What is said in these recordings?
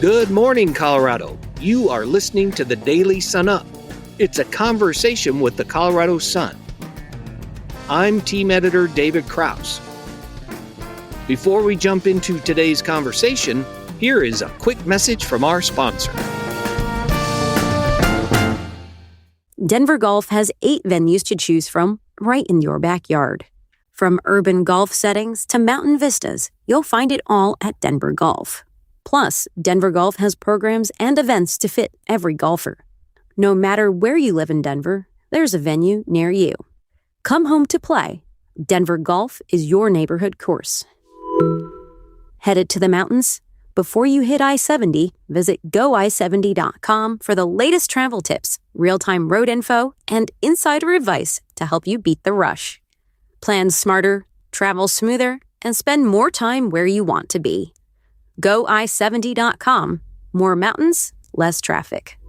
Good morning, Colorado. You are listening to the Daily Sun Up. It's a conversation with the Colorado Sun. I'm team editor David Krause. Before we jump into today's conversation, here is a quick message from our sponsor. Denver Golf has 8 venues to choose from right in your backyard. From urban golf settings to mountain vistas, you'll find it all at Denver Golf. Plus, Denver Golf has programs and events to fit every golfer. No matter where you live in Denver, there's a venue near you. Come home to play. Denver Golf is your neighborhood course. Headed to the mountains? Before you hit I-70, visit goI70.com for the latest travel tips, real-time road info, and insider advice to help you beat the rush. Plan smarter, travel smoother, and spend more time where you want to be. GoI70.com. More mountains, less traffic.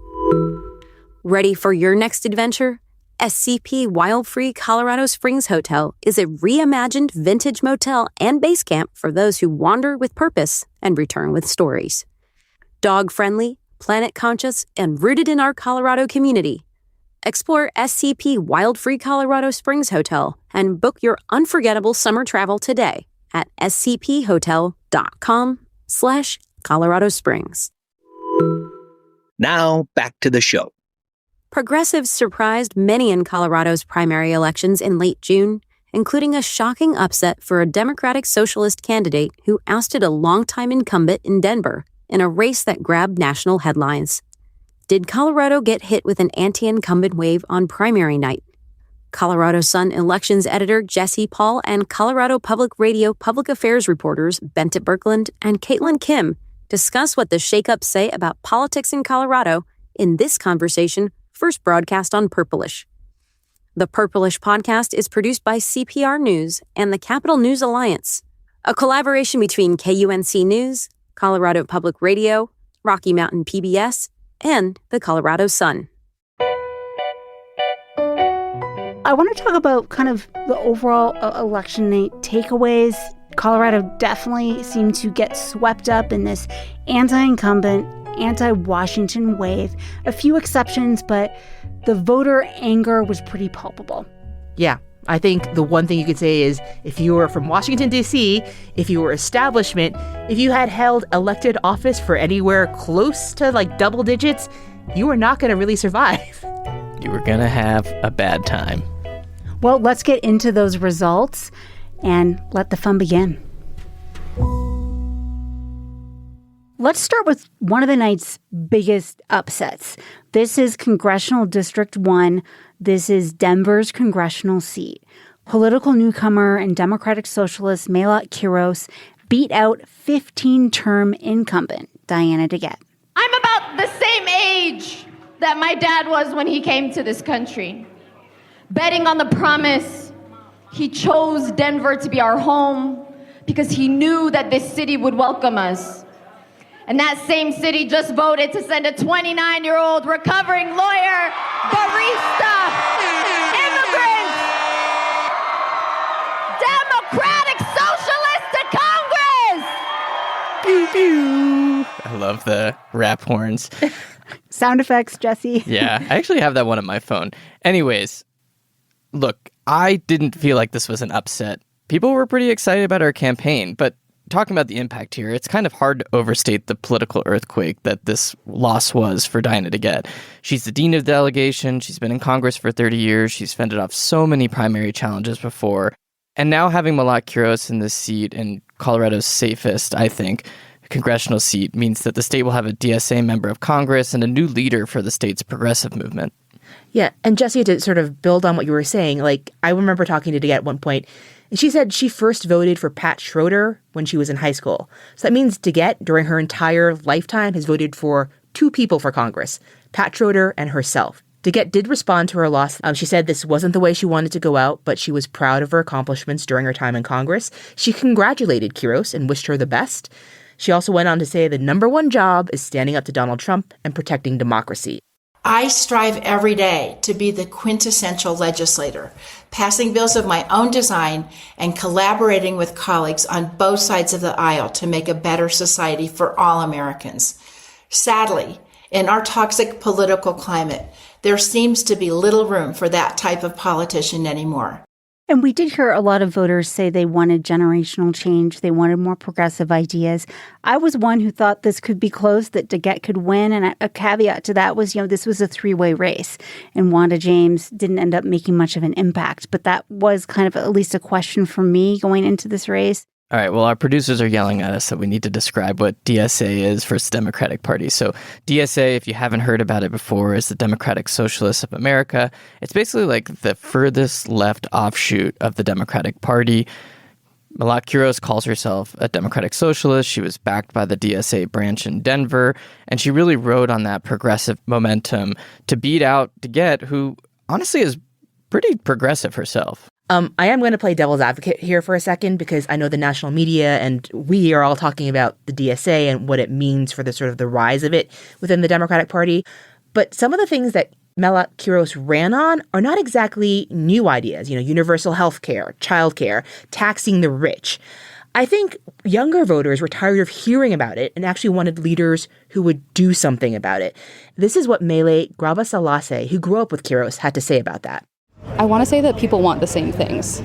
Ready for your next adventure? SCP Wild-Free Colorado Springs Hotel is a reimagined vintage motel and base camp for those who wander with purpose and return with stories. Dog-friendly, planet-conscious, and rooted in our Colorado community. Explore SCP Wild-Free Colorado Springs Hotel and book your unforgettable summer travel today at scphotel.com/Colorado Springs. Now, back to the show. Progressives surprised many in Colorado's primary elections in late June, including a shocking upset for a Democratic Socialist candidate who ousted a longtime incumbent in Denver in a race that grabbed national headlines. Did Colorado get hit with an anti-incumbent wave on primary night? Colorado Sun elections editor Jesse Paul and Colorado Public Radio public affairs reporters Bente Birkeland and Caitlyn Kim discuss what the shakeups say about politics in Colorado in this conversation first broadcast on Purplish. The Purplish podcast is produced by CPR News and the Capital News Alliance, a collaboration between KUNC News, Colorado Public Radio, Rocky Mountain PBS, and the Colorado Sun. I want to talk about kind of the overall election night takeaways. Colorado definitely seemed to get swept up in this anti-incumbent, anti-Washington wave. A few exceptions, but the voter anger was pretty palpable. Yeah, I think the one thing you could say is if you were from Washington, D.C., if you were establishment, if you had held elected office for anywhere close to like double digits, you were not going to really survive. You were going to have a bad time. Well, let's get into those results and let the fun begin. Let's start with one of the night's biggest upsets. This is Congressional District 1. This is Denver's congressional seat. Political newcomer and Democratic Socialist Malat Quiros beat out 15-term incumbent Diana DeGette. I'm about the same age that my dad was when he came to this country. Betting on the promise, he chose Denver to be our home because he knew that this city would welcome us. And that same city just voted to send a 29-year-old recovering lawyer, barista, immigrant, Democratic Socialist to Congress! I love the rap horns. Sound effects, Jesse. Yeah, I actually have that one on my phone. Anyways, look, I didn't feel like this was an upset. People were pretty excited about our campaign, but talking about the impact here, it's kind of hard to overstate the political earthquake that this loss was for Diana DeGette. She's the dean of the delegation. She's been in Congress for 30 years. She's fended off so many primary challenges before. And now having Malat Quiros in this seat, in Colorado's safest, I think, congressional seat, means that the state will have a DSA member of Congress and a new leader for the state's progressive movement. Yeah, and Jesse, to sort of build on what you were saying, like, I remember talking to DeGette at one point, and she said she first voted for Pat Schroeder when she was in high school. So that means DeGette, during her entire lifetime, has voted for 2 people for Congress, Pat Schroeder and herself. DeGette did respond to her loss. She said this wasn't the way she wanted to go out, but she was proud of her accomplishments during her time in Congress. She congratulated Quiros and wished her the best. She also went on to say the number one job is standing up to Donald Trump and protecting democracy. I strive every day to be the quintessential legislator, passing bills of my own design and collaborating with colleagues on both sides of the aisle to make a better society for all Americans. Sadly, in our toxic political climate, there seems to be little room for that type of politician anymore. And we did hear a lot of voters say they wanted generational change. They wanted more progressive ideas. I was one who thought this could be close, that DeGette could win. And a caveat to that was, this was a three-way race. And Wanda James didn't end up making much of an impact. But that was kind of at least a question for me going into this race. All right, well, our producers are yelling at us that we need to describe what DSA is for the Democratic Party. So DSA, if you haven't heard about it before, is the Democratic Socialists of America. It's basically like the furthest left offshoot of the Democratic Party. Malat Quiros calls herself a Democratic Socialist. She was backed by the DSA branch in Denver, and she really rode on that progressive momentum to beat out DeGette, who honestly is pretty progressive herself. I am going to play devil's advocate here for a second because I know the national media and we are all talking about the DSA and what it means for the sort of the rise of it within the Democratic Party. But some of the things that Malat Quiros ran on are not exactly new ideas, universal health care, childcare, taxing the rich. I think younger voters were tired of hearing about it and actually wanted leaders who would do something about it. This is what Mele Grabasalase, who grew up with Quiros, had to say about that. I want to say that people want the same things.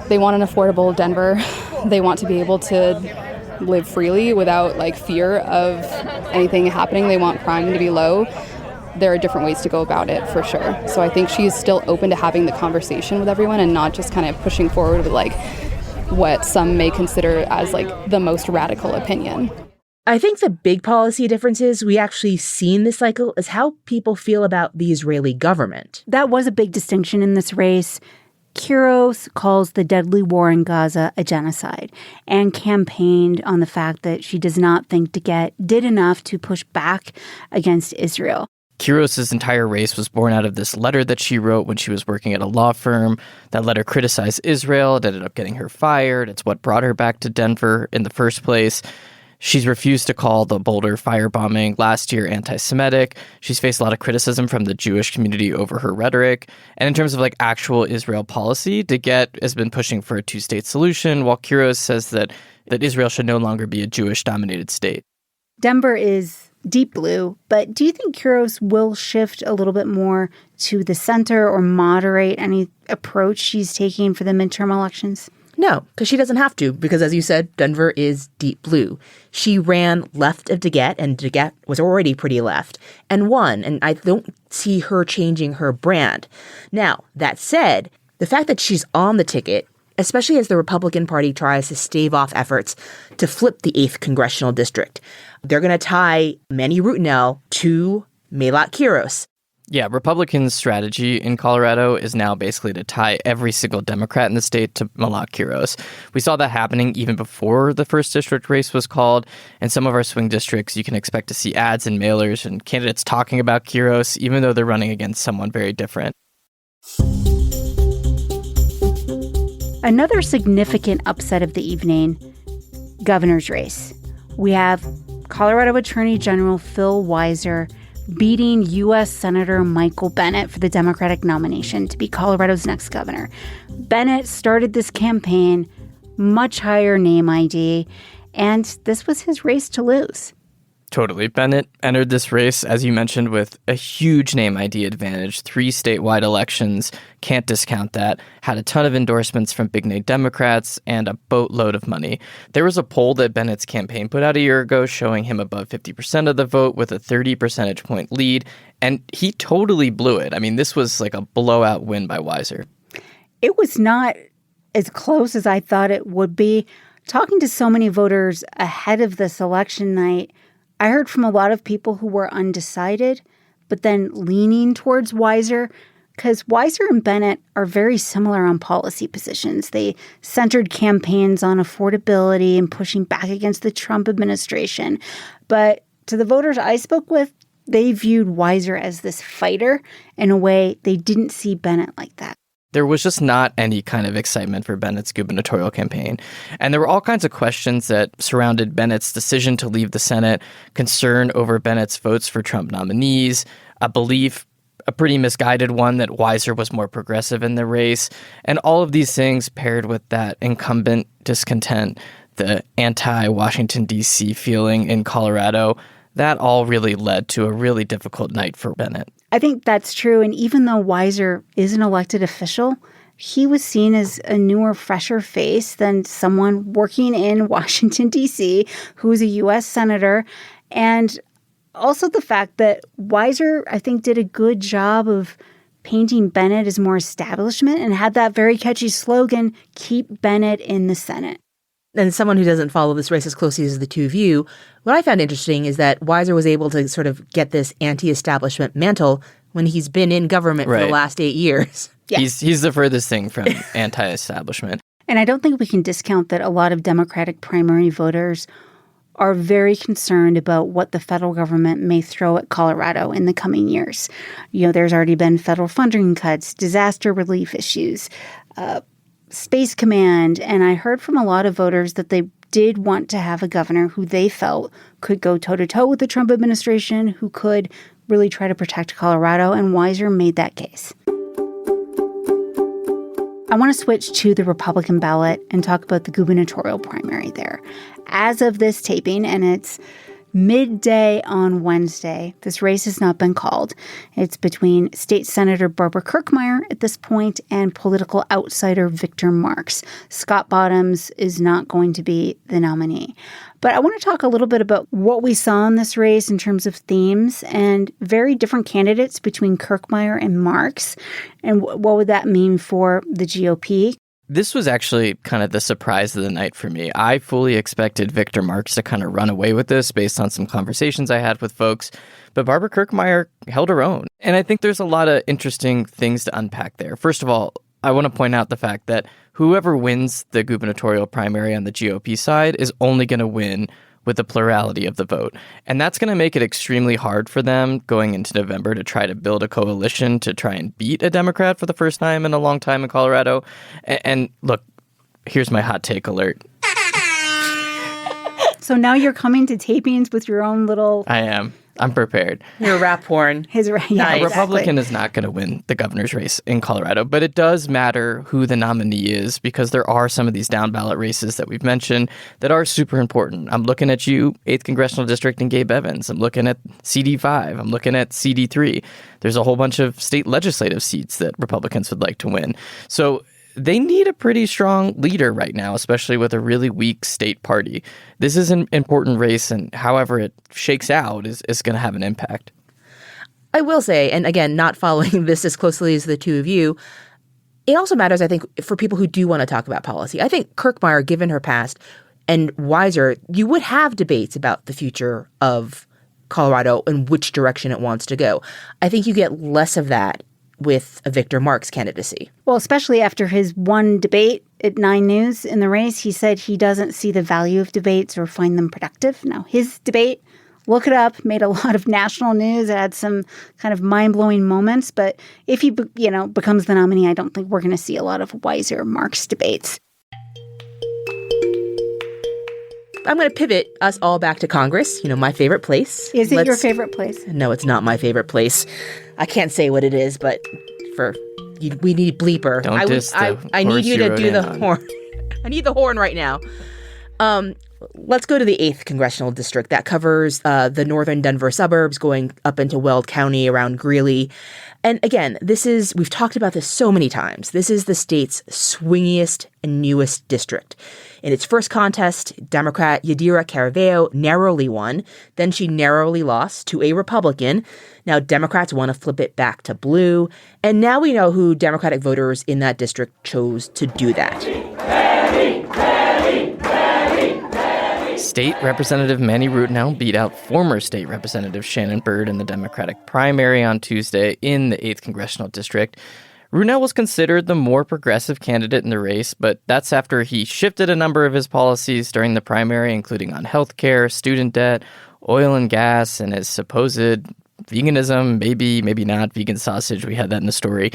They want an affordable Denver. They want to be able to live freely without fear of anything happening. They want crime to be low. There are different ways to go about it for sure. So I think she's still open to having the conversation with everyone and not just kind of pushing forward with what some may consider as the most radical opinion. I think the big policy differences we actually see in this cycle is how people feel about the Israeli government. That was a big distinction in this race. Quiros calls the deadly war in Gaza a genocide and campaigned on the fact that she does not think DeGette did enough to push back against Israel. Quiros' entire race was born out of this letter that she wrote when she was working at a law firm. That letter criticized Israel. It ended up getting her fired. It's what brought her back to Denver in the first place. She's refused to call the Boulder firebombing last year anti-Semitic. She's faced a lot of criticism from the Jewish community over her rhetoric. And in terms of actual Israel policy, DeGette has been pushing for a two-state solution, while Quiros says that Israel should no longer be a Jewish-dominated state. Denver is deep blue, but do you think Quiros will shift a little bit more to the center or moderate any approach she's taking for the midterm elections? No, because she doesn't have to, because as you said, Denver is deep blue. She ran left of DeGette, and DeGette was already pretty left, and won, and I don't see her changing her brand. Now, that said, the fact that she's on the ticket, especially as the Republican Party tries to stave off efforts to flip the 8th congressional district, they're going to tie Manny Rutinel to Malat Quiros. Yeah, Republicans' strategy in Colorado is now basically to tie every single Democrat in the state to Malat Quiros. We saw that happening even before the first district race was called. In some of our swing districts, you can expect to see ads and mailers and candidates talking about Quiros, even though they're running against someone very different. Another significant upset of the evening, governor's race. We have Colorado Attorney General Phil Weiser beating U.S. Senator Michael Bennet for the Democratic nomination to be Colorado's next governor. Bennet started this campaign, much higher name ID, and this was his race to lose. Totally. Bennet entered this race, as you mentioned, with a huge name ID advantage. 3 statewide elections, can't discount that. Had a ton of endorsements from big-name Democrats and a boatload of money. There was a poll that Bennett's campaign put out a year ago showing him above 50% of the vote with a 30 percentage point lead, and he totally blew it. I mean, this was like a blowout win by Weiser. It was not as close as I thought it would be. Talking to so many voters ahead of this election night, I heard from a lot of people who were undecided, but then leaning towards Weiser, because Weiser and Bennet are very similar on policy positions. They centered campaigns on affordability and pushing back against the Trump administration. But to the voters I spoke with, they viewed Weiser as this fighter in a way they didn't see Bennet like that. There was just not any kind of excitement for Bennett's gubernatorial campaign. And there were all kinds of questions that surrounded Bennett's decision to leave the Senate, concern over Bennett's votes for Trump nominees, a belief, a pretty misguided one, that Weiser was more progressive in the race. And all of these things paired with that incumbent discontent, the anti-Washington, D.C. feeling in Colorado, that all really led to a really difficult night for Bennett. I think that's true. And even though Weiser is an elected official, he was seen as a newer, fresher face than someone working in Washington, D.C., who is a U.S. senator. And also the fact that Weiser, I think, did a good job of painting Bennett as more establishment and had that very catchy slogan, "Keep Bennett in the Senate." And someone who doesn't follow this race as closely as the two of you, what I found interesting is that Weiser was able to sort of get this anti-establishment mantle when he's been in government for the last 8 years. Yeah. He's the furthest thing from anti-establishment. And I don't think we can discount that a lot of Democratic primary voters are very concerned about what the federal government may throw at Colorado in the coming years. You know, there's already been federal funding cuts, disaster relief issues, Space Command, and I heard from a lot of voters that they did want to have a governor who they felt could go toe-to-toe with the Trump administration, who could really try to protect Colorado, and Weiser made that case. I want to switch to the Republican ballot and talk about the gubernatorial primary there. As of this taping, and it's midday on Wednesday, this race has not been called. It's between State Senator Barbara Kirkmeyer at this point and political outsider Victor Marx. Scott Bottoms is not going to be the nominee. But I want to talk a little bit about what we saw in this race in terms of themes and very different candidates between Kirkmeyer and Marx. And what would that mean for the GOP? This was actually kind of the surprise of the night for me. I fully expected Victor Marx to kind of run away with this based on some conversations I had with folks, but Barbara Kirkmeyer held her own. And I think there's a lot of interesting things to unpack there. First of all, I want to point out the fact that whoever wins the gubernatorial primary on the GOP side is only going to win with the plurality of the vote. And that's going to make it extremely hard for them going into November to try to build a coalition to try and beat a Democrat for the first time in a long time in Colorado. And look, here's my hot take alert. So now you're coming to tapings with your own little... I am. I'm prepared. Your rap horn. A Republican is not going to win the governor's race in Colorado, but it does matter who the nominee is because there are some of these down ballot races that we've mentioned that are super important. I'm looking at you, 8th Congressional District and Gabe Evans. I'm looking at CD5. I'm looking at CD3. There's a whole bunch of state legislative seats that Republicans would like to win. So they need a pretty strong leader right now, especially with a really weak state party. This is an important race, and however it shakes out is going to have an impact. I will say, and again, not following this as closely as the two of you, it also matters, I think, for people who do want to talk about policy. I think Kirkmeyer, given her past, and Weiser, you would have debates about the future of Colorado and which direction it wants to go. I think you get less of that with a Victor Marx candidacy. Well, especially after his one debate at 9 News in the race, he said he doesn't see the value of debates or find them productive. Now, his debate, look it up, made a lot of national news. It had some kind of mind-blowing moments. But if he, becomes the nominee, I don't think we're going to see a lot of Weiser Marx debates. I'm going to pivot us all back to Congress, my favorite place. Is it your favorite place? No, it's not my favorite place. I can't say what it is, but we need bleeper. Don't diss the I need you to do the on. horn. I need the horn right now. Let's go to the 8th Congressional District. That covers the northern Denver suburbs going up into Weld County around Greeley. And again, we've talked about this so many times. This is the state's swingiest and newest district. In its first contest, Democrat Yadira Caraveo narrowly won. Then she narrowly lost to a Republican. Now Democrats want to flip it back to blue. And now we know who Democratic voters in that district chose to do that. State Representative Manny Rutnell beat out former State Representative Shannon Byrd in the Democratic primary on Tuesday in the 8th Congressional District. Rutnell was considered the more progressive candidate in the race, but that's after he shifted a number of his policies during the primary, including on health care, student debt, oil and gas, and his supposed veganism, maybe not vegan sausage. We had that in the story.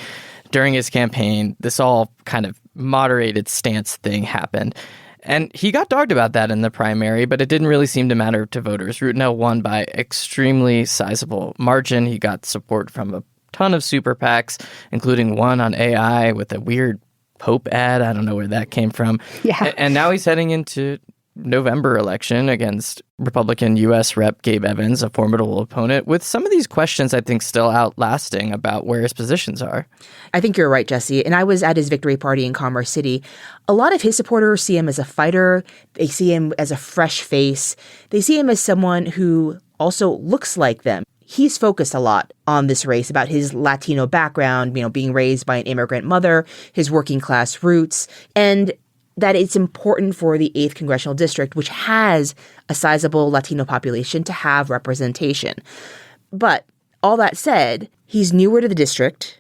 During his campaign, this all kind of moderated stance thing happened. And he got dogged about that in the primary, but it didn't really seem to matter to voters. Rutnell won by extremely sizable margin. He got support from a ton of super PACs, including one on AI with a weird Pope ad. I don't know where that came from. Yeah. And now he's heading into November election against Republican U.S. Rep Gabe Evans, a formidable opponent, with some of these questions, I think, still outlasting about where his positions are. I think you're right, Jesse. And I was at his victory party in Commerce City. A lot of his supporters see him as a fighter. They see him as a fresh face. They see him as someone who also looks like them. He's focused a lot on this race about his Latino background, being raised by an immigrant mother, his working class roots, and that it's important for the 8th Congressional District, which has a sizable Latino population, to have representation. But all that said, he's newer to the district,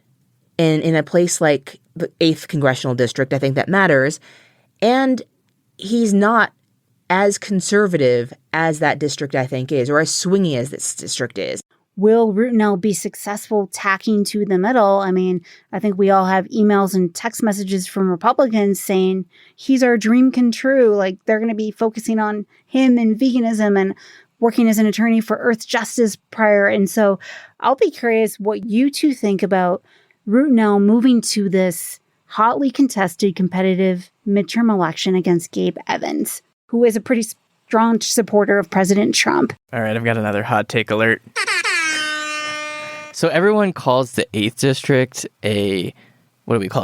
and in a place like the 8th Congressional District, I think that matters, and he's not as conservative as that district, I think, is, or as swingy as this district is. Will Routenell be successful tacking to the middle? I mean, I think we all have emails and text messages from Republicans saying he's our dream come true. Like, they're going to be focusing on him and veganism and working as an attorney for Earth Justice prior. And so I'll be curious what you two think about Routenell moving to this hotly contested competitive midterm election against Gabe Evans, who is a pretty strong supporter of President Trump. All right, I've got another hot take alert. So everyone calls the 8th district a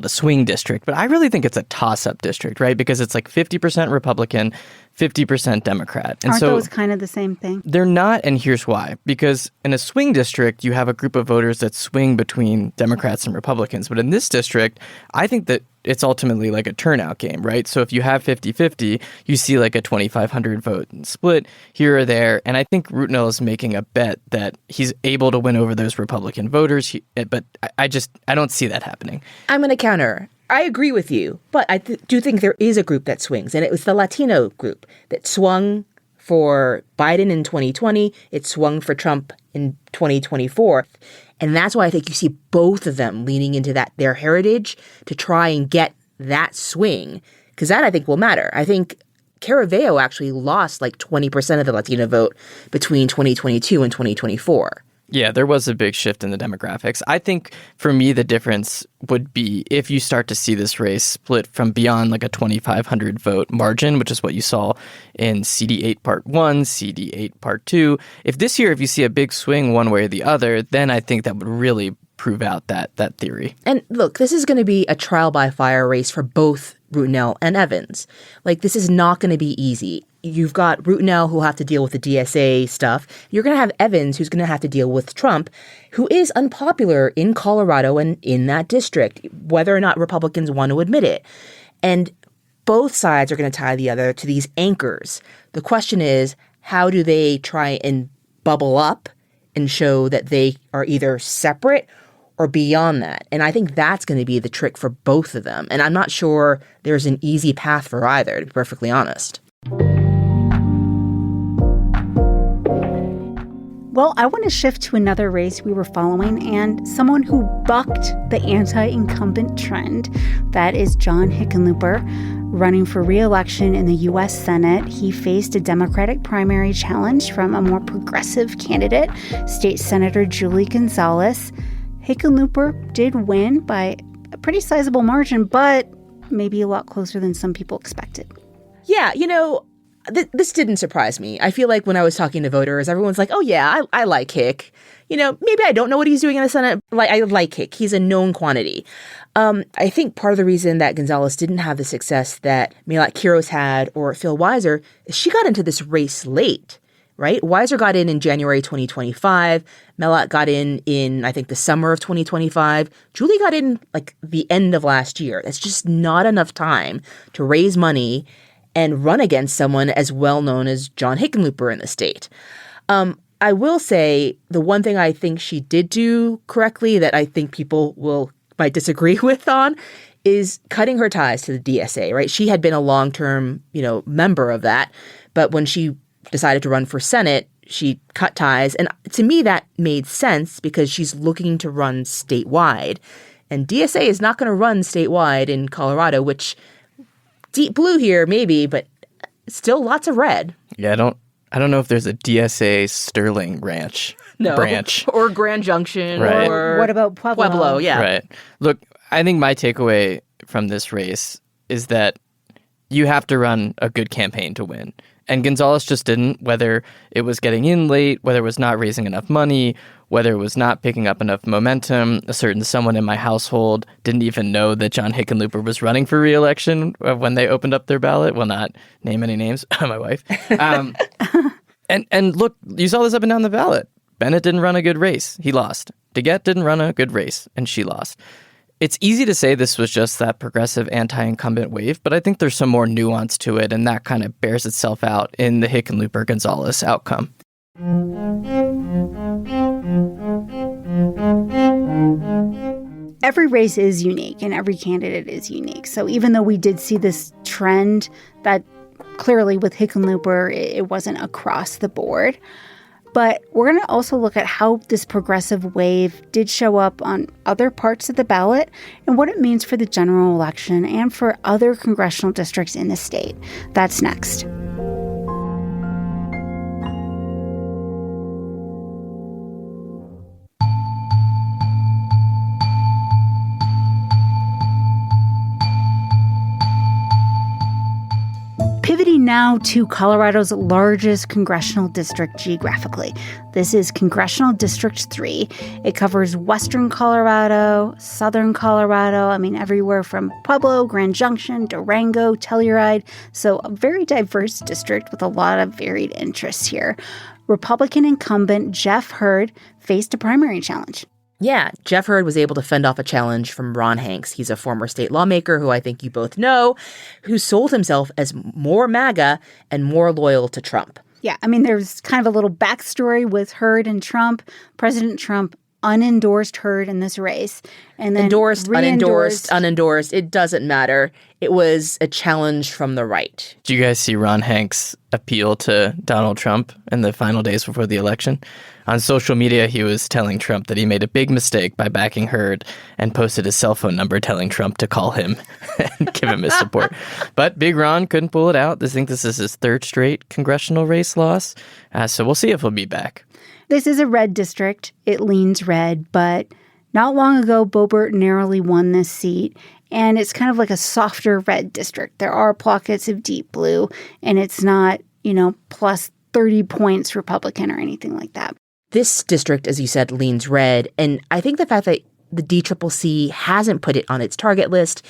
swing district, but I really think it's a toss-up district, right? Because it's like 50% Republican, 50% Democrat. And Aren't those kind of the same thing? They're not, and here's why. Because in a swing district, you have a group of voters that swing between Democrats and Republicans. But in this district, I think that it's ultimately like a turnout game, right? So if you have 50-50, you see like a 2,500 vote split here or there. And I think Routenell is making a bet that he's able to win over those Republican voters. But I don't see that happening. I'm going to counter. I agree with you, but I do think there is a group that swings, and it was the Latino group that swung for Biden in 2020. It swung for Trump in 2024. And that's why I think you see both of them leaning into their heritage to try and get that swing, because that I think will matter. I think Caraveo actually lost like 20% of the Latino vote between 2022 and 2024. Yeah, there was a big shift in the demographics. I think for me, the difference would be if you start to see this race split from beyond like a 2,500 vote margin, which is what you saw in CD8 Part 1, CD8 Part 2. If this year, if you see a big swing one way or the other, then I think that would really prove out that theory. And look, this is going to be a trial by fire race for both Routenell and Evans. Like, this is not going to be easy. You've got Routenell, who'll have to deal with the DSA stuff. You're going to have Evans, who's going to have to deal with Trump, who is unpopular in Colorado and in that district, whether or not Republicans want to admit it. And both sides are going to tie the other to these anchors. The question is, how do they try and bubble up and show that they are either separate or beyond that? And I think that's going to be the trick for both of them. And I'm not sure there's an easy path for either, to be perfectly honest. Well, I want to shift to another race we were following and someone who bucked the anti-incumbent trend. That is John Hickenlooper, running for re-election in the U.S. Senate. He faced a Democratic primary challenge from a more progressive candidate, State Senator Julie Gonzalez. Hickenlooper did win by a pretty sizable margin, but maybe a lot closer than some people expected. Yeah, this didn't surprise me. I feel like when I was talking to voters, everyone's like, oh yeah, I like Hick. Maybe I don't know what he's doing in the Senate. I like Hick. He's a known quantity. I think part of the reason that Gonzalez didn't have the success that Melat Quiros had or Phil Weiser is she got into this race late, right? Weiser got in January 2025. Melat got in I think, the summer of 2025. Julie got in like the end of last year. That's just not enough time to raise money and run against someone as well known as John Hickenlooper in the state. I will say the one thing I think she did do correctly that I think people might disagree with on is cutting her ties to the DSA, right? She had been a long-term, member of that, but when she decided to run for Senate, she cut ties. And to me, that made sense because she's looking to run statewide. And DSA is not going to run statewide in Colorado, which deep blue here, maybe, but still lots of red. Yeah, I don't know if there's a DSA Sterling branch. Or Grand Junction. Right. Or what about Pueblo? Yeah. Right. Look, I think my takeaway from this race is that you have to run a good campaign to win. And Gonzalez just didn't, whether it was getting in late, whether it was not raising enough money, whether it was not picking up enough momentum. A certain someone in my household didn't even know that John Hickenlooper was running for re-election when they opened up their ballot. Will not name any names. My wife. And look, you saw this up and down the ballot. Bennett didn't run a good race. He lost. DeGette didn't run a good race, and she lost. It's easy to say this was just that progressive anti-incumbent wave, but I think there's some more nuance to it, and that kind of bears itself out in the Hickenlooper-Gonzalez outcome. Every race is unique, and every candidate is unique. So even though we did see this trend that clearly with Hickenlooper, it wasn't across the board. But we're going to also look at how this progressive wave did show up on other parts of the ballot and what it means for the general election and for other congressional districts in the state. That's next. Pivoting now to Colorado's largest congressional district geographically. This is Congressional District 3. It covers western Colorado, southern Colorado, everywhere from Pueblo, Grand Junction, Durango, Telluride. So a very diverse district with a lot of varied interests here. Republican incumbent Jeff Hurd faced a primary challenge. Yeah, Jeff Hurd was able to fend off a challenge from Ron Hanks. He's a former state lawmaker who I think you both know, who sold himself as more MAGA and more loyal to Trump. Yeah, there's kind of a little backstory with Hurd and Trump. President Trump unendorsed Hurd in this race. And then endorsed, unendorsed, it doesn't matter. It was a challenge from the right. Did you guys see Ron Hanks appeal to Donald Trump in the final days before the election? On social media, he was telling Trump that he made a big mistake by backing Hurd and posted his cell phone number telling Trump to call him and give him his support. But Big Ron couldn't pull it out. I think this is his third straight congressional race loss. So we'll see if he'll be back. This is a red district. It leans red, but not long ago, Boebert narrowly won this seat. And it's kind of like a softer red district. There are pockets of deep blue, and it's not, plus 30 points Republican or anything like that. This district, as you said, leans red, and I think the fact that the DCCC hasn't put it on its target list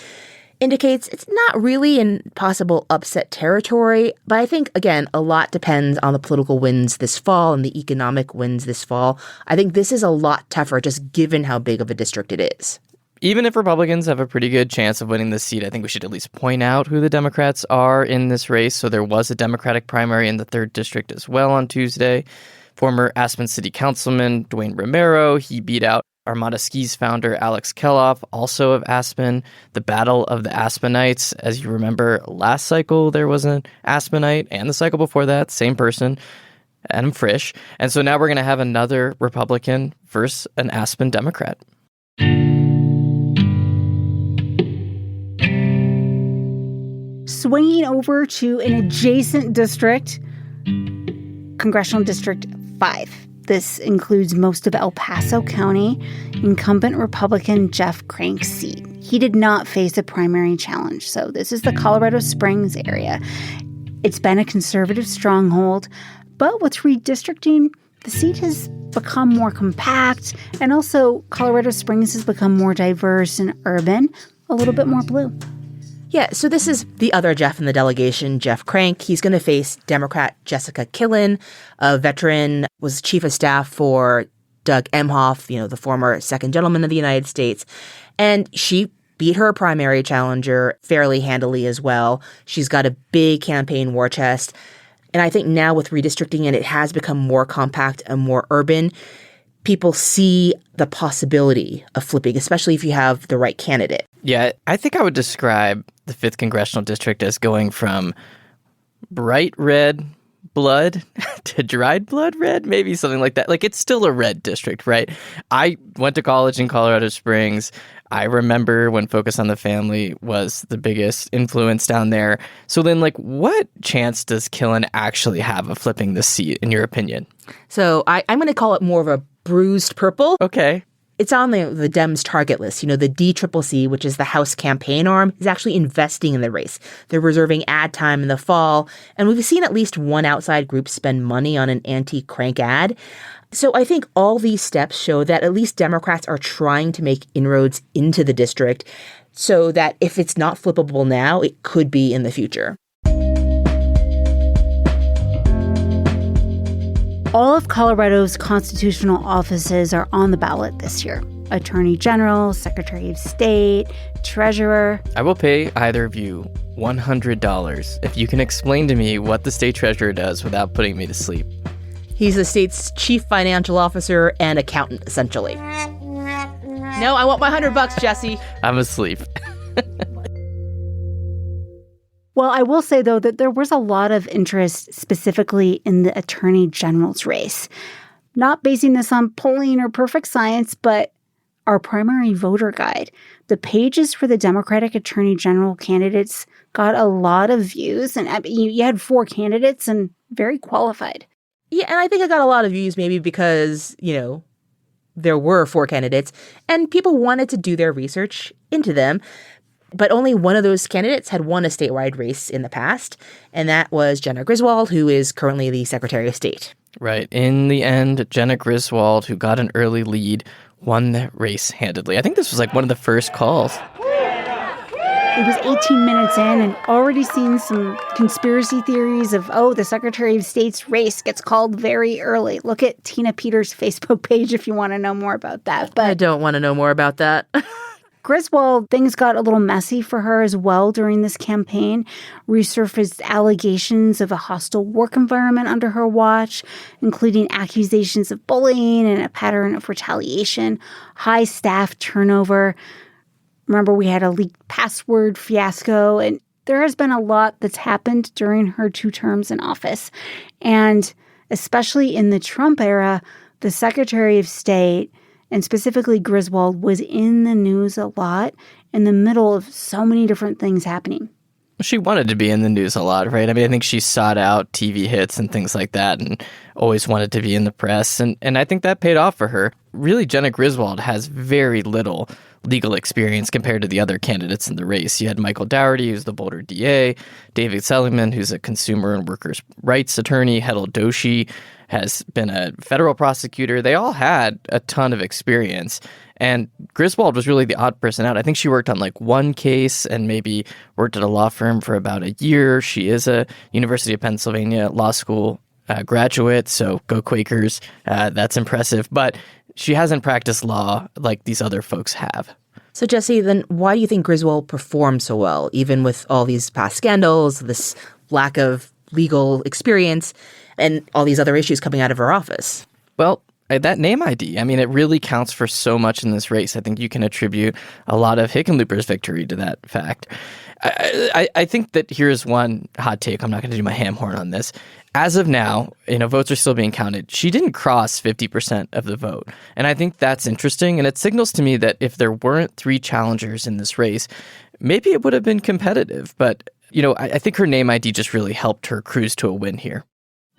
indicates it's not really in possible upset territory. But I think, again, a lot depends on the political wins this fall and the economic wins this fall. I think this is a lot tougher just given how big of a district it is. Even if Republicans have a pretty good chance of winning this seat, I think we should at least point out who the Democrats are in this race. So there was a Democratic primary in the 3rd District as well on Tuesday. Former Aspen City Councilman Dwayne Romero, he beat out Armada Skis founder Alex Keloff, also of Aspen. The Battle of the Aspenites, as you remember, last cycle there was an Aspenite, and the cycle before that, same person, Adam Frisch. And so now we're going to have another Republican versus an Aspen Democrat. Swinging over to an adjacent district, Congressional District 5. This includes most of El Paso County, incumbent Republican Jeff Crank's seat. He did not face a primary challenge, so this is the Colorado Springs area. It's been a conservative stronghold, but with redistricting, the seat has become more compact, and also Colorado Springs has become more diverse and urban, a little bit more blue. Yeah, so this is the other Jeff in the delegation, Jeff Crank. He's going to face Democrat Jessica Killen, a veteran, was chief of staff for Doug Emhoff, the former second gentleman of the United States. And she beat her primary challenger fairly handily as well. She's got a big campaign war chest. And I think now with redistricting and it has become more compact and more urban, people see the possibility of flipping, especially if you have the right candidate. Yeah, I think I would describe the 5th Congressional District as going from bright red blood to dried blood red, maybe something like that. Like, it's still a red district, right? I went to college in Colorado Springs. I remember when Focus on the Family was the biggest influence down there. So then, what chance does Killen actually have of flipping the seat, in your opinion? So I'm going to call it more of a bruised purple. Okay. It's on the Dems target list. You know, the DCCC, which is the House campaign arm, is actually investing in the race. They're reserving ad time in the fall. And we've seen at least one outside group spend money on an anti-crank ad. So I think all these steps show that at least Democrats are trying to make inroads into the district so that if it's not flippable now, it could be in the future. All of Colorado's constitutional offices are on the ballot this year. Attorney General, Secretary of State, Treasurer. I will pay either of you $100 if you can explain to me what the state treasurer does without putting me to sleep. He's the state's chief financial officer and accountant, essentially. No, I want my $100, Jesse. I'm asleep. Well, I will say, though, that there was a lot of interest specifically in the Attorney General's race. Not basing this on polling or perfect science, but our primary voter guide. The pages for the Democratic Attorney General candidates got a lot of views, and you had 4 candidates and very qualified. Yeah, and I think I got a lot of views maybe because, there were 4 candidates, and people wanted to do their research into them. But only one of those candidates had won a statewide race in the past, and that was Jenna Griswold, who is currently the Secretary of State. Right. In the end, Jenna Griswold, who got an early lead, won that race handedly. I think this was like one of the first calls. It was 18 minutes in and already seen some conspiracy theories of, the Secretary of State's race gets called very early. Look at Tina Peters' Facebook page if you want to know more about that. But I don't want to know more about that. Griswold, things got a little messy for her as well during this campaign. Resurfaced allegations of a hostile work environment under her watch, including accusations of bullying and a pattern of retaliation, high staff turnover. Remember, we had a leaked password fiasco, and there has been a lot that's happened during her 2 terms in office. And especially in the Trump era, the Secretary of State, and specifically Griswold, was in the news a lot in the middle of so many different things happening. She wanted to be in the news a lot, right? I mean, I think she sought out TV hits and things like that and always wanted to be in the press. And I think that paid off for her. Really, Jenna Griswold has very little legal experience compared to the other candidates in the race. You had Michael Dougherty, who's the Boulder DA, David Seligman, who's a consumer and workers' rights attorney, Hetal Doshi has been a federal prosecutor. They all had a ton of experience. And Griswold was really the odd person out. I think she worked on like one case and maybe worked at a law firm for about a year. She is a University of Pennsylvania law school graduate, so go Quakers. That's impressive. But she hasn't practiced law like these other folks have. So, Jesse, then why do you think Griswold performed so well, even with all these past scandals, this lack of legal experience, and all these other issues coming out of her office? Well, that name ID, I mean, it really counts for so much in this race. I think you can attribute a lot of Hickenlooper's victory to that fact. I think that here's one hot take. I'm not going to do my ham horn on this. As of now, votes are still being counted. She didn't cross 50% of the vote. And I think that's interesting. And it signals to me that if there weren't 3 challengers in this race, maybe it would have been competitive. But, I think her name ID just really helped her cruise to a win here.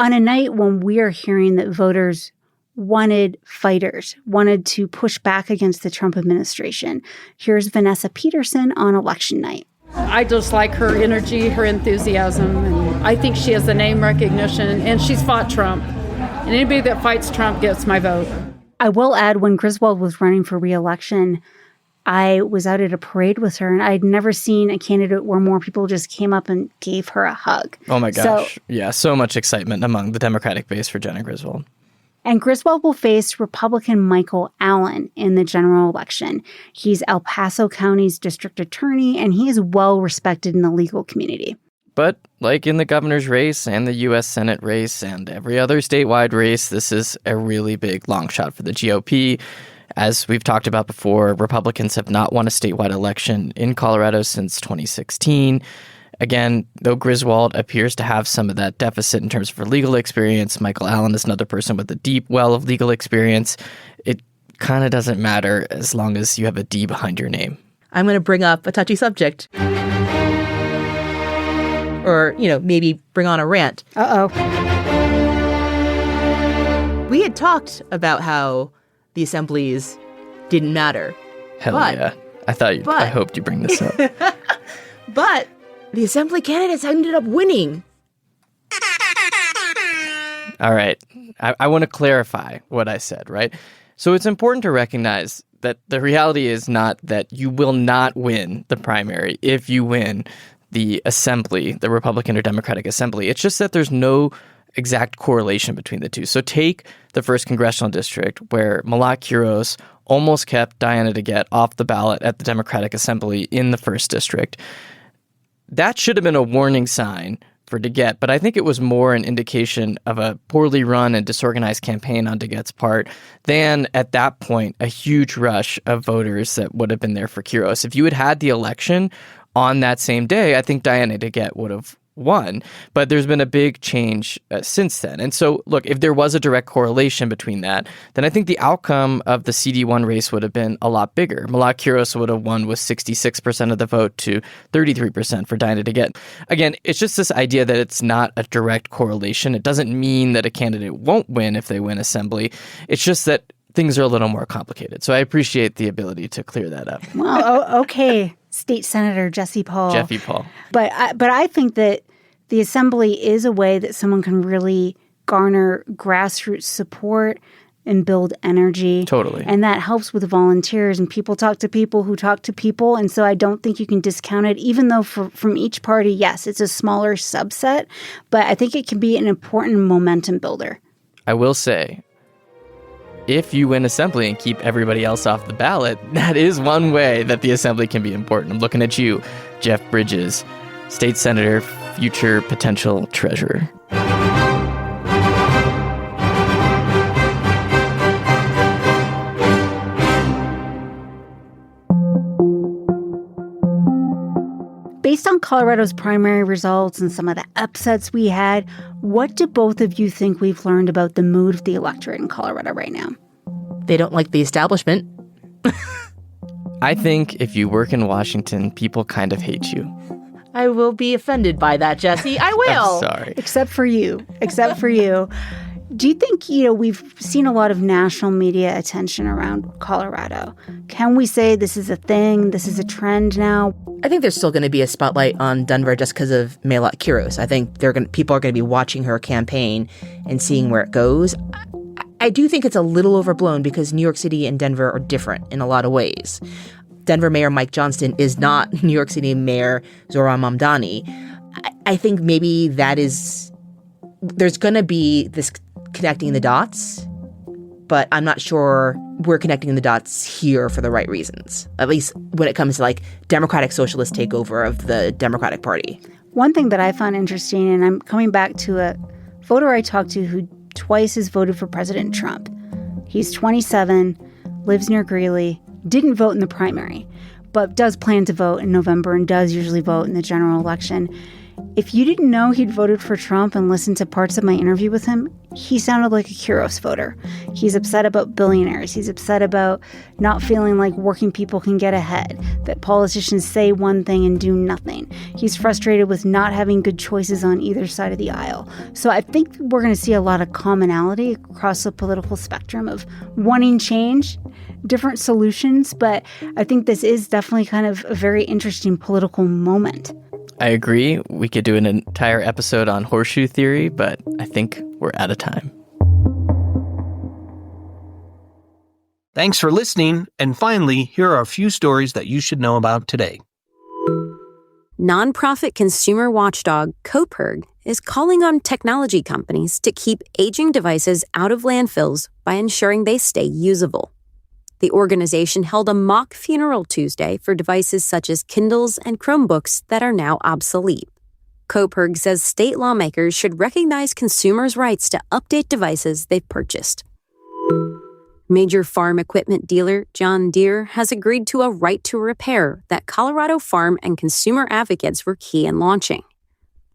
On a night when we are hearing that voters wanted fighters, wanted to push back against the Trump administration, here's Vanessa Peterson on election night. I just like her energy, her enthusiasm, and I think she has the name recognition, and she's fought Trump. And anybody that fights Trump gets my vote. I will add, when Griswold was running for re-election, I was out at a parade with her, and I'd never seen a candidate where more people just came up and gave her a hug. Oh my gosh. So much excitement among the Democratic base for Jenna Griswold. And Griswold will face Republican Michael Allen in the general election. He's El Paso County's district attorney, and he is well respected in the legal community. But like in the governor's race and the U.S. Senate race and every other statewide race, this is a really big long shot for the GOP. As we've talked about before, Republicans have not won a statewide election in Colorado since 2016. Again, though Griswold appears to have some of that deficit in terms of her legal experience, Michael Allen is another person with a deep well of legal experience. It kind of doesn't matter as long as you have a D behind your name. I'm going to bring up a touchy subject. Or, maybe bring on a rant. Uh-oh. We had talked about how the Assembly's didn't matter. Hell But- yeah. I hoped you bring this up. But the assembly candidates ended up winning. All right. I want to clarify what I said, right? So it's important to recognize that the reality is not that you will not win the primary if you win the assembly, the Republican or Democratic assembly. It's just that there's no exact correlation between the two. So take the 1st congressional district where Malat Quiros almost kept Diana DeGette off the ballot at the Democratic assembly in the 1st district. That should have been a warning sign for DeGette, but I think it was more an indication of a poorly run and disorganized campaign on DeGette's part than, at that point, a huge rush of voters that would have been there for Quiros. If you had had the election on that same day, I think Diana DeGette would have won, but there's been a big change since then. And so, look, if there was a direct correlation between that, then I think the outcome of the CD1 race would have been a lot bigger. Malat Quiros would have won with 66% of the vote to 33% for Diana DeGette. Again, it's just this idea that it's not a direct correlation. It doesn't mean that a candidate won't win if they win assembly. It's just that things are a little more complicated. So I appreciate the ability to clear that up. Well, okay, State Senator Jesse Paul. Jeffy Paul. But I think that the assembly is a way that someone can really garner grassroots support and build energy. Totally. And that helps with volunteers, and people talk to people who talk to people. And so I don't think you can discount it, even though from each party, yes, it's a smaller subset, but I think it can be an important momentum builder. I will say, if you win assembly and keep everybody else off the ballot, that is one way that the assembly can be important. I'm looking at you, Jeff Bridges, state senator, future potential treasurer. Based on Colorado's primary results and some of the upsets we had, what do both of you think we've learned about the mood of the electorate in Colorado right now? They don't like the establishment. I think if you work in Washington, people kind of hate you. I will be offended by that, Jesse. I will. I'm sorry. Except for you. Do you think, we've seen a lot of national media attention around Colorado. Can we say this is a thing, this is a trend now? I think there's still going to be a spotlight on Denver just because of Malat Quiros. I think people are going to be watching her campaign and seeing where it goes. I do think it's a little overblown because New York City and Denver are different in a lot of ways. Denver Mayor Mike Johnston is not New York City Mayor Zohran Mamdani. I think maybe there's going to be this connecting the dots, but I'm not sure we're connecting the dots here for the right reasons, at least when it comes to like democratic socialist takeover of the Democratic Party. One thing that I found interesting, and I'm coming back to a voter I talked to who twice has voted for President Trump. He's 27, lives near Greeley, didn't vote in the primary, but does plan to vote in November and does usually vote in the general election. If you didn't know he'd voted for Trump and listened to parts of my interview with him, he sounded like a Quiros voter. He's upset about billionaires. He's upset about not feeling like working people can get ahead, that politicians say one thing and do nothing. He's frustrated with not having good choices on either side of the aisle. So I think we're going to see a lot of commonality across the political spectrum of wanting change, different solutions, but I think this is definitely kind of a very interesting political moment. I agree. We could do an entire episode on horseshoe theory, but I think we're out of time. Thanks for listening. And finally, here are a few stories that you should know about today. Nonprofit consumer watchdog Copurg is calling on technology companies to keep aging devices out of landfills by ensuring they stay usable. The organization held a mock funeral Tuesday for devices such as Kindles and Chromebooks that are now obsolete. Copurg says state lawmakers should recognize consumers' rights to update devices they've purchased. Major farm equipment dealer John Deere has agreed to a right to repair that Colorado farm and consumer advocates were key in launching.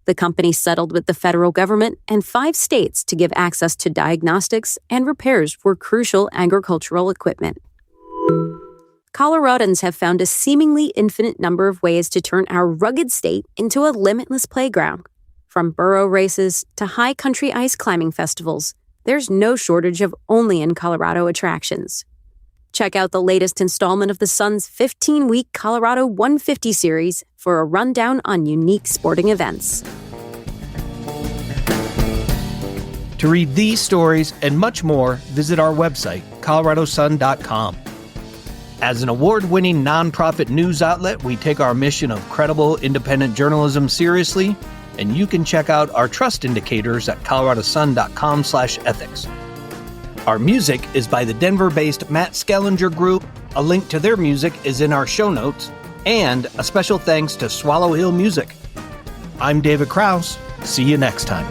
The company settled with the federal government and 5 states to give access to diagnostics and repairs for crucial agricultural equipment. Coloradans have found a seemingly infinite number of ways to turn our rugged state into a limitless playground. From burro races to high country ice climbing festivals, there's no shortage of only in Colorado attractions. Check out the latest installment of the Sun's 15-week Colorado 150 series for a rundown on unique sporting events. To read these stories and much more, visit our website, coloradosun.com. As an award-winning nonprofit news outlet, we take our mission of credible, independent journalism seriously, and you can check out our trust indicators at coloradosun.com/ethics. Our music is by the Denver-based Matt Skellinger Group. A link to their music is in our show notes, and a special thanks to Swallow Hill Music. I'm David Krause. See you next time.